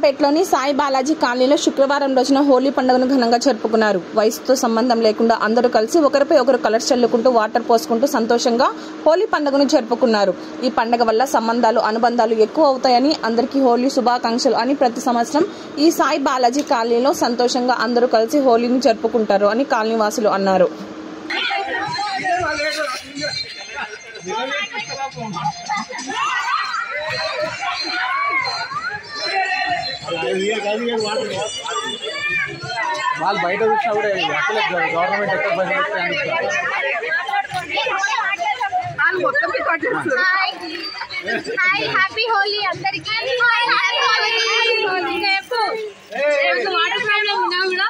బేగంపేటలోని సాయి బాలాజీ కాలనీలో శుక్రవారం రోజున హోలీ పండుగను ఘనంగా జరుపుకున్నారు. వయసుతో సంబంధం లేకుండా అందరూ కలిసి ఒకరిపై ఒకరు కలర్స్ చల్లుకుంటూ వాటర్ పోసుకుంటూ సంతోషంగా హోలీ పండుగను జరుపుకున్నారు. ఈ పండుగ వల్ల సంబంధాలు అనుబంధాలు ఎక్కువ అవుతాయని, అందరికీ హోలీ శుభాకాంక్షలు అని ప్రతి సంవత్సరం ఈ సాయి బాలాజీ కాలనీలో సంతోషంగా అందరూ కలిసి హోలీని జరుపుకుంటారు అని కాలనీ వాసులు అన్నారు. వాళ్ళు బయట చూసినా కూడా గవర్నమెంట్ ఎక్కడ హ్యాపీ హోలీ అందరికీ. వాటర్ ప్రాబ్లం ఉన్నా కూడా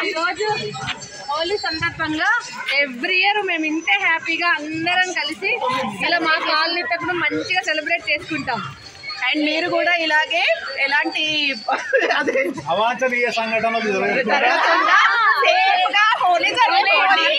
ఈరోజు హోలీ సందర్భంగా ఎవ్రీ ఇయర్ మేము ఇంతే హ్యాపీగా అందరం కలిసి ఇలా మా కాలనీ తరపున మంచిగా సెలబ్రేట్ చేసుకుంటాం. అండ్ మీరు కూడా ఇలాగే ఎలాంటి అవాంఛనీయ సంఘటనలు జరగకుండా సేఫ్గా హోలీ జరుపుకోవాలి.